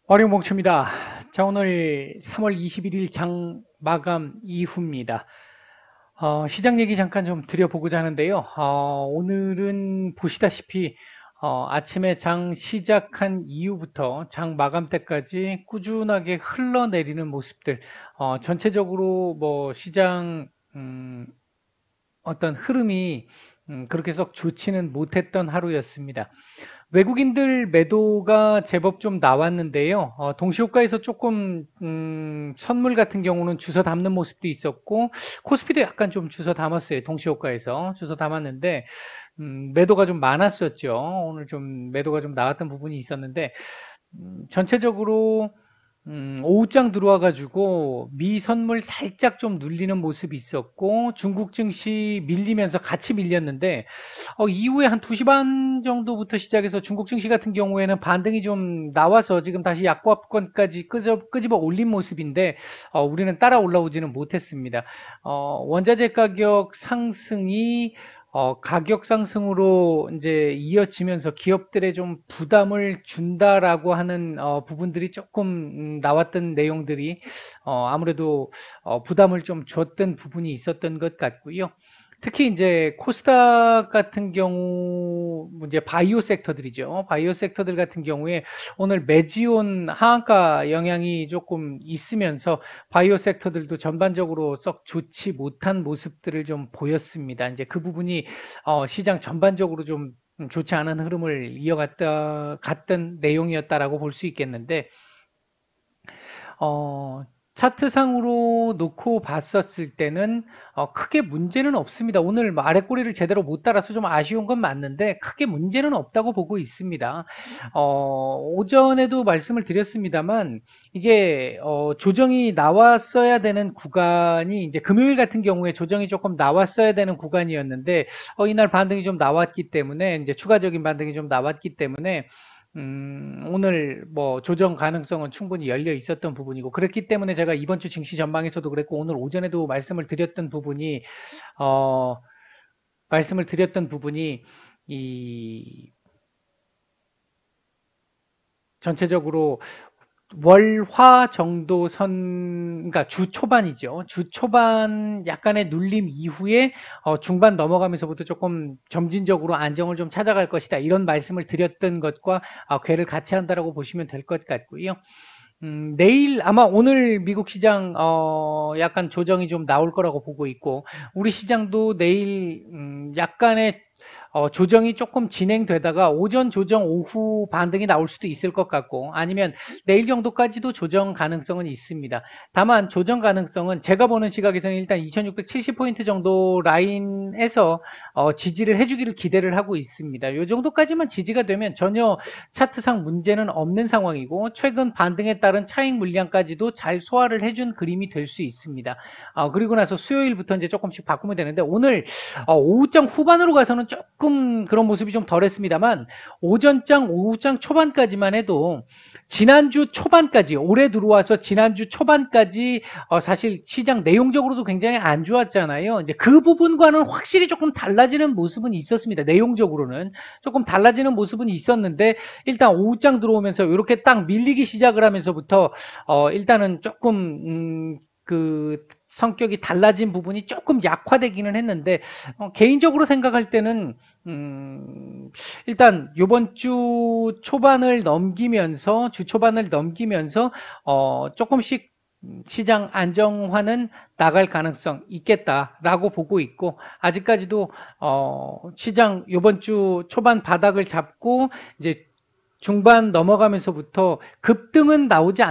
어룡봉추입니다. 자, 오늘 3월 21일 장 마감 이후입니다. 시장 얘기 잠깐 좀 드려보고자 하는데요. 오늘은 보시다시피 아침에 장 시작한 이후부터 장 마감 때까지 꾸준하게 흘러내리는 모습들, 전체적으로 뭐 시장 어떤 흐름이 그렇게 썩 좋지는 못했던 하루였습니다. 외국인들 매도가 제법 좀 나왔는데요. 동시호가에서 조금 선물 같은 경우는 주워 담는 모습도 있었고 코스피도 약간 좀 주워 담았어요. 동시호가에서 주워 담았는데 매도가 좀 많았었죠. 오늘 좀 매도가 좀 나왔던 부분이 있었는데 전체적으로 오후장 들어와가지고 미 선물 살짝 좀 눌리는 모습이 있었고 중국 증시 밀리면서 같이 밀렸는데 이후에 한 2시 반 정도부터 시작해서 중국 증시 같은 경우에는 반등이 좀 나와서 지금 다시 약보합권까지 끄집어 올린 모습인데 우리는 따라 올라오지는 못했습니다. 원자재 가격 상승이 가격 상승으로 이제 이어지면서 기업들의 좀 부담을 준다라고 하는 부분들이 조금 나왔던 내용들이 아무래도 부담을 좀 줬던 부분이 있었던 것 같고요. 특히 이제 코스닥 같은 경우 이제 바이오 섹터들이죠. 바이오 섹터들 같은 경우에 오늘 매지온 하한가 영향이 조금 있으면서 바이오 섹터들도 전반적으로 썩 좋지 못한 모습들을 좀 보였습니다. 이제 그 부분이 시장 전반적으로 좀 좋지 않은 흐름을 갔던 내용이었다라고 볼 수 있겠는데 어, 차트상으로 놓고 봤었을 때는 크게 문제는 없습니다. 오늘 아랫꼬리를 제대로 못 달아서 좀 아쉬운 건 맞는데 크게 문제는 없다고 보고 있습니다. 오전에도 말씀을 드렸습니다만 이게 조정이 나왔어야 되는 구간이 이제 금요일 같은 경우에 조정이 조금 나왔어야 되는 구간이었는데 이날 반등이 좀 나왔기 때문에 이제 추가적인 반등이 좀 나왔기 때문에 오늘 뭐 조정 가능성은 충분히 열려 있었던 부분이고 그렇기 때문에 제가 이번 주 증시 전망에서도 그랬고 오늘 오전에도 어, 말씀을 드렸던 부분이 이 전체적으로 월화 정도 그러니까 주 초반이죠. 주 초반 약간의 눌림 이후에 중반 넘어가면서부터 조금 점진적으로 안정을 좀 찾아갈 것이다. 이런 말씀을 드렸던 것과 궤를 같이 한다라고 보시면 될 것 같고요. 내일 아마 오늘 미국 시장 약간 조정이 좀 나올 거라고 보고 있고 우리 시장도 내일 약간의 조정이 조금 진행되다가 오전 조정 오후 반등이 나올 수도 있을 것 같고 아니면 내일 정도까지도 조정 가능성은 있습니다. 다만 조정 가능성은 제가 보는 시각에서는 일단 2670포인트 정도 라인에서 지지를 해주기를 기대를 하고 있습니다. 이 정도까지만 지지가 되면 전혀 차트상 문제는 없는 상황이고 최근 반등에 따른 차익 물량까지도 잘 소화를 해준 그림이 될 수 있습니다. 그리고 나서 수요일부터 이제 조금씩 바꾸면 되는데 오늘 오후장 후반으로 가서는 조금 그런 모습이 좀 덜했습니다만 오전장, 오후장 초반까지만 해도 지난주 초반까지 올해 들어와서 지난주 초반까지 사실 시장 내용적으로도 굉장히 안 좋았잖아요. 이제 그 부분과는 확실히 조금 달라지는 모습은 있었습니다. 내용적으로는 조금 달라지는 모습은 있었는데 일단 오후장 들어오면서 이렇게 딱 밀리기 시작을 하면서부터 일단은 조금 그 성격이 달라진 부분이 조금 약화되기는 했는데 개인적으로 생각할 때는 일단 요번 주 초반을 넘기면서 주 초반을 넘기면서 조금씩 시장 안정화는 나갈 가능성 있겠다라고 보고 있고 아직까지도 시장 요번 주 초반 바닥을 잡고 이제 중반 넘어가면서부터 급등은 나오기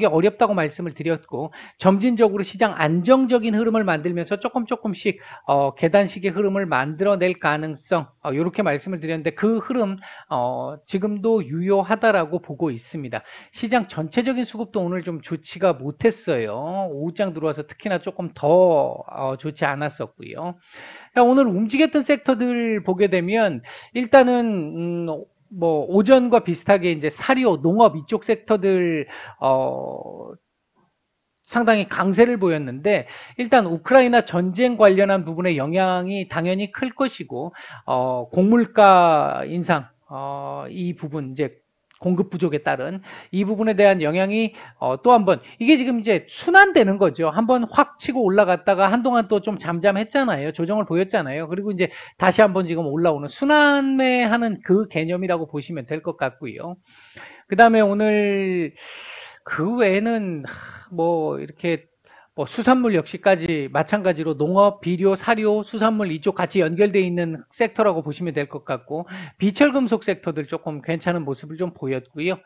어렵다고 말씀을 드렸고 점진적으로 시장 안정적인 흐름을 만들면서 조금씩 계단식의 흐름을 만들어낼 가능성 이렇게 말씀을 드렸는데 그 흐름 지금도 유효하다라고 보고 있습니다. 시장 전체적인 수급도 오늘 좀 좋지가 못했어요. 오후장 들어와서 특히나 조금 더 좋지 않았었고요. 오늘 움직였던 섹터들 보게 되면 일단은 뭐 오전과 비슷하게 이제 사료, 농업 이쪽 섹터들 상당히 강세를 보였는데 일단 우크라이나 전쟁 관련한 부분의 영향이 당연히 클 것이고 곡물가 인상 이 부분 이제 공급 부족에 따른 이 부분에 대한 영향이 또 한번 이게 지금 이제 순환되는 거죠. 한번 확 치고 올라갔다가 한동안 또 좀 잠잠했잖아요. 조정을 보였잖아요. 그리고 이제 다시 한번 지금 올라오는 순환매하는 그 개념이라고 보시면 될 것 같고요. 그다음에 오늘 그 외에는 뭐 이렇게 뭐 수산물 역시까지 마찬가지로 농업, 비료, 사료, 수산물 이쪽 같이 연결되어 있는 섹터라고 보시면 될 것 같고 비철금속 섹터들 조금 괜찮은 모습을 좀 보였고요.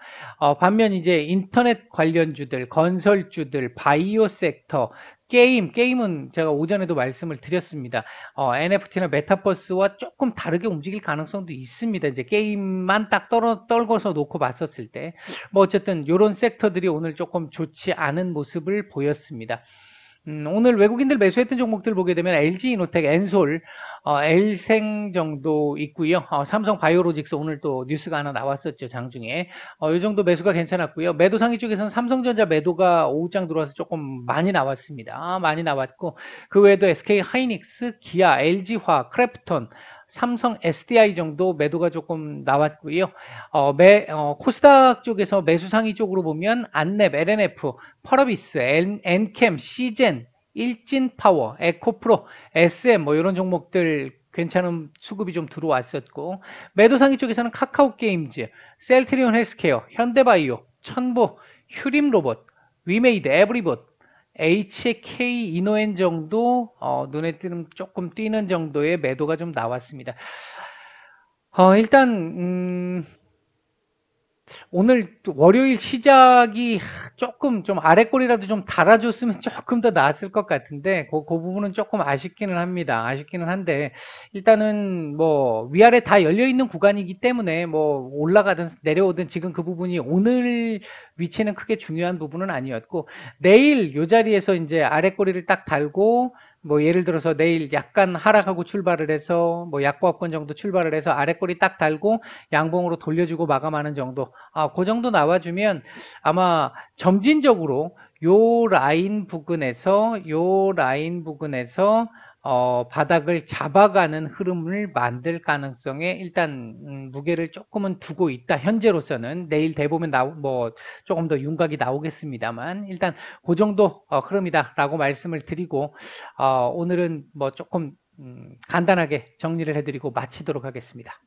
반면 이제 인터넷 관련주들, 건설주들, 바이오 sek터, 게임은 제가 오전에도 말씀을 드렸습니다. NFT나 메타버스와 조금 다르게 움직일 가능성도 있습니다. 이제 게임만 딱 떨궈서 놓고 봤었을 때. 뭐 어쨌든 이런 섹터들이 오늘 조금 좋지 않은 모습을 보였습니다. 오늘 외국인들 매수했던 종목들 보게 되면 LG이노텍, 엔솔, 엘생 정도 있고요. 삼성 바이오로직스 오늘 또 뉴스가 하나 나왔었죠. 장중에. 이 정도 매수가 괜찮았고요. 매도 상위 쪽에서는 삼성전자 매도가 오후장 들어와서 조금 많이 나왔습니다. 많이 나왔고 그 외에도 SK 하이닉스, 기아, LG화, 크래프톤, 삼성 SDI 정도 매도가 조금 나왔고요. 코스닥 쪽에서 매수 상위 쪽으로 보면 안랩, LNF, 펄어비스, 엔캠, 시젠, 일진파워, 에코프로, SM 뭐 이런 종목들 괜찮은 수급이 좀 들어왔었고 매도 상위 쪽에서는 카카오게임즈, 셀트리온 헬스케어, 현대바이오, 천보, 휴림로봇, 위메이드, 에브리봇, HK 이노엔 정도 눈에 띄는 조금 띄는 정도의 매도가 좀 나왔습니다. 일단 오늘 월요일 시작이 조금 좀 아랫골이라도 좀 달아줬으면 조금 더 나았을 것 같은데 그 부분은 조금 아쉽기는 합니다. 아쉽기는 한데 일단은 뭐 위아래 다 열려있는 구간이기 때문에 뭐 올라가든 내려오든 지금 그 부분이 오늘 위치는 크게 중요한 부분은 아니었고 내일 요 자리에서 이제 아랫골이를 딱 달고 뭐 예를 들어서 내일 약간 하락하고 출발을 해서 뭐 약보합권 정도 출발을 해서 아랫골이 딱 달고 양봉으로 돌려주고 마감하는 정도 그 정도 나와주면 아마 점진적으로 요 라인 부근에서 바닥을 잡아가는 흐름을 만들 가능성에 일단 무게를 조금은 두고 있다. 현재로서는 내일 대보면 뭐 조금 더 윤곽이 나오겠습니다만 일단 그 정도 흐름이다라고 말씀을 드리고 오늘은 뭐 조금 간단하게 정리를 해드리고 마치도록 하겠습니다.